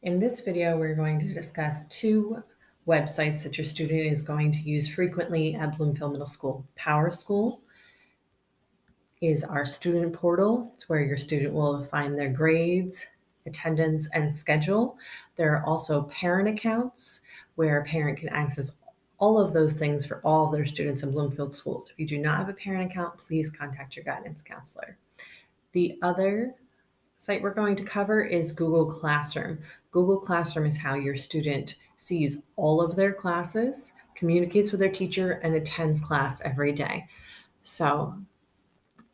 In this video, we're going to discuss two websites that your student is going to use frequently at Bloomfield Middle School. PowerSchool is our student portal. It's where your student will find their grades, attendance, and schedule. There are also parent accounts where a parent can access all of those things for all of their students in Bloomfield schools. If you do not have a parent account, please contact your guidance counselor. The other site we're going to cover is Google Classroom. Google Classroom is how your student sees all of their classes, communicates with their teacher, and attends class every day. So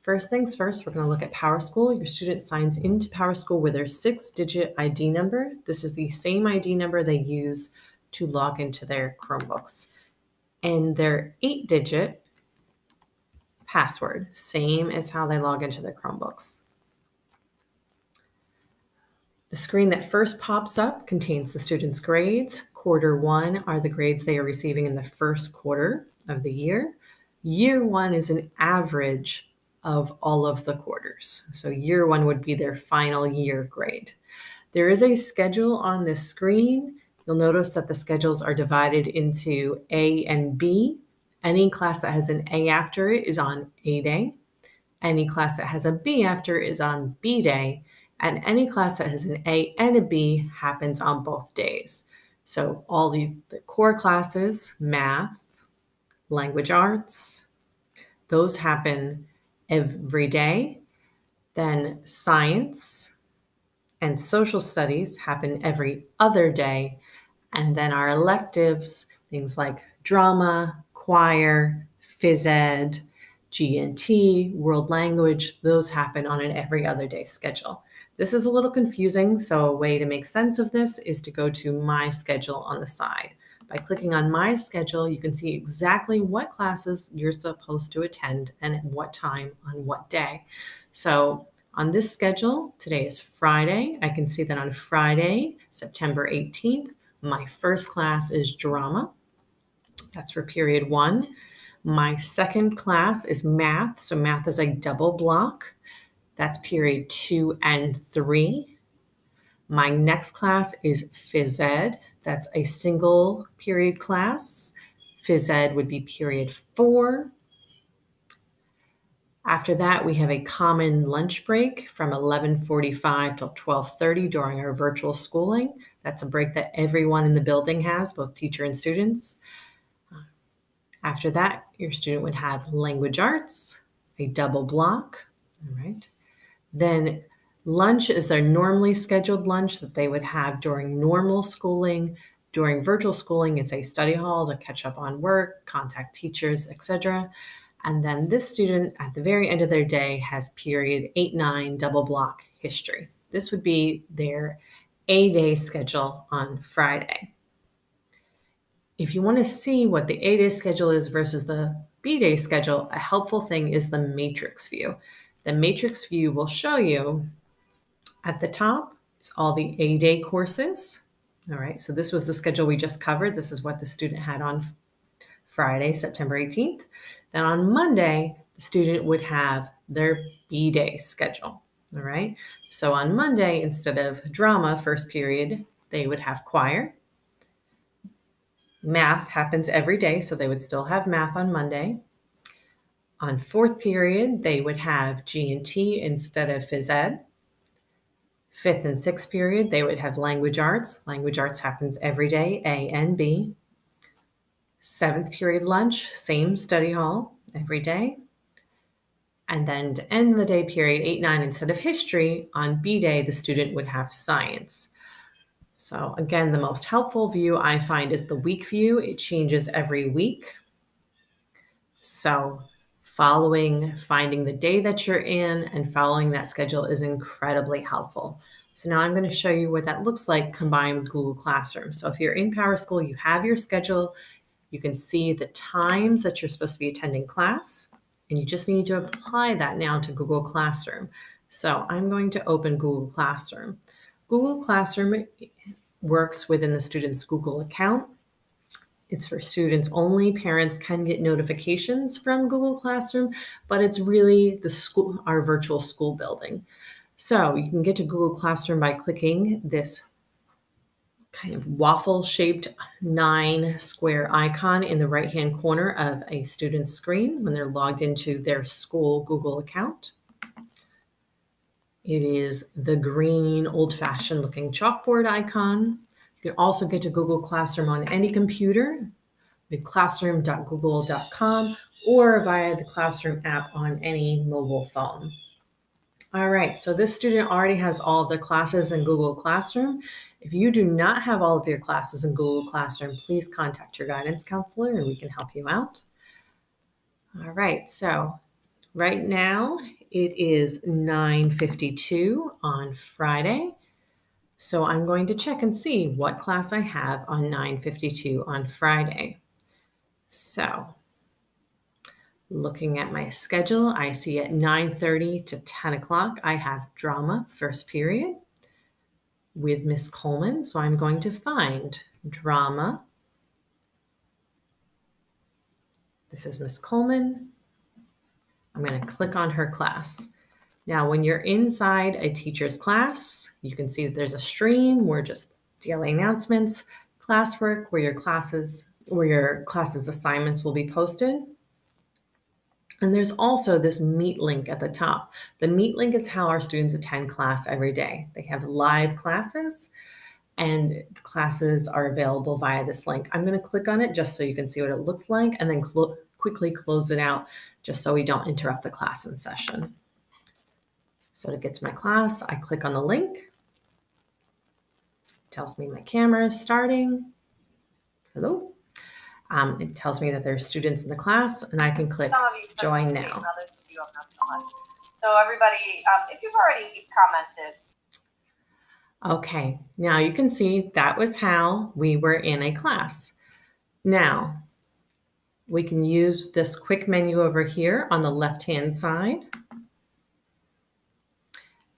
first things first, we're going to look at PowerSchool. Your student signs into PowerSchool with their 6-digit ID number. This is the same ID number they use to log into their Chromebooks. And their 8-digit password, same as how they log into their Chromebooks. The screen that first pops up contains the student's grades. Quarter 1 are the grades they are receiving in the first quarter of the year. Year 1 is an average of all of the quarters. So year 1 would be their final year grade. There is a schedule on this screen. You'll notice that the schedules are divided into A and B. Any class that has an A after it is on A day. Any class that has a B after it is on B day. And any class that has an A and a B happens on both days. So all the core classes, math, language arts, those happen every day. Then science and social studies happen every other day. And then our electives, things like drama, choir, phys ed, G&T, world language, those happen on an every other day schedule. This is a little confusing, so a way to make sense of this is to go to My Schedule on the side. By clicking on My Schedule, you can see exactly what classes you're supposed to attend and at what time on what day. So on this schedule, today is Friday. I can see that on Friday, September 18th, my first class is drama. That's for period 1. My second class is math. So math is a double block. That's period 2 and 3. My next class is phys ed. That's a single period class. Phys ed would be period 4. After that, we have a common lunch break from 11:45 till 12:30 during our virtual schooling. That's a break that everyone in the building has, both teacher and students. After that, your student would have language arts, a double block. All right. Then lunch is their normally scheduled lunch that they would have during normal schooling. During virtual schooling, it's a study hall to catch up on work, contact teachers, etc. And then this student at the very end of their day has period 8-9 double block history. This would be their A-day schedule on Friday. If you want to see what the A-day schedule is versus the B-day schedule, a helpful thing is the matrix view. The matrix view will show you at the top is all the A-day courses. All right, so this was the schedule we just covered. This is what the student had on Friday, September 18th. Then on Monday, the student would have their B-day schedule. All right, so on Monday, instead of drama first period, they would have choir. Math happens every day, so they would still have math on Monday. On fourth period, they would have G&T instead of phys ed. Fifth and sixth period, they would have language arts. Language arts happens every day, A and B. Seventh period lunch, same study hall every day. And then to end the day, period 8-9, instead of history, on B day, the student would have science. So again, the most helpful view I find is the week view. It changes every week. So finding the day that you're in and following that schedule is incredibly helpful. So now I'm going to show you what that looks like combined with Google Classroom. So if you're in PowerSchool, you have your schedule. You can see the times that you're supposed to be attending class, and you just need to apply that now to Google Classroom. So I'm going to open Google Classroom. Google Classroom works within the student's Google account. It's for students only. Parents can get notifications from Google Classroom, but it's really our virtual school building. So you can get to Google Classroom by clicking this kind of waffle-shaped 9 square icon in the right-hand corner of a student's screen when they're logged into their school Google account. It is the green, old-fashioned looking chalkboard icon. You can also get to Google Classroom on any computer with classroom.google.com or via the Classroom app on any mobile phone. All right, so this student already has all of their classes in Google Classroom. If you do not have all of your classes in Google Classroom, please contact your guidance counselor and we can help you out. All right, so right now it is 9:52 on Friday. So I'm going to check and see what class I have on 9:52 on Friday. So looking at my schedule, I see at 9:30 to 10 o'clock, I have drama first period with Miss Coleman. So I'm going to find drama. This is Miss Coleman. I'm going to click on her class. Now, when you're inside a teacher's class, you can see that there's a stream where just daily announcements, classwork, where your classes assignments will be posted. And there's also this Meet link at the top. The Meet link is how our students attend class every day. They have live classes and the classes are available via this link. I'm going to click on it just so you can see what it looks like and then quickly close it out just so we don't interrupt the class in session. So to get to my class, I click on the link. It tells me my camera is starting. Hello. It tells me that there's students in the class and I can click join now. Others of you have not so much. So everybody, if you've already commented. Okay, now you can see that was how we were in a class. Now, we can use this quick menu over here on the left-hand side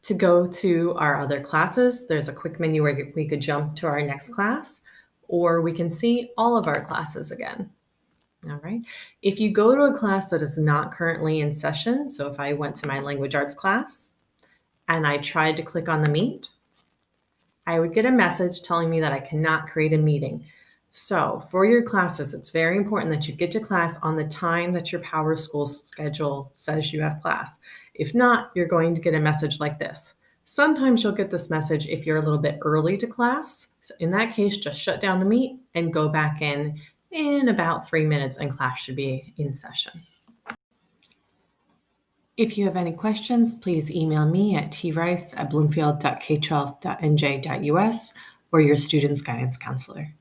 to go to our other classes. There's a quick menu where we could jump to our next class, or we can see all of our classes again. All right. If you go to a class that is not currently in session, so if I went to my language arts class and I tried to click on the Meet, I would get a message telling me that I cannot create a meeting. So for your classes, it's very important that you get to class on the time that your PowerSchool schedule says you have class. If not, you're going to get a message like this. Sometimes you'll get this message if you're a little bit early to class. So in that case, just shut down the Meet and go back in about 3 minutes and class should be in session. If you have any questions, please email me at trice@bloomfield.k12.nj.us or your student's guidance counselor.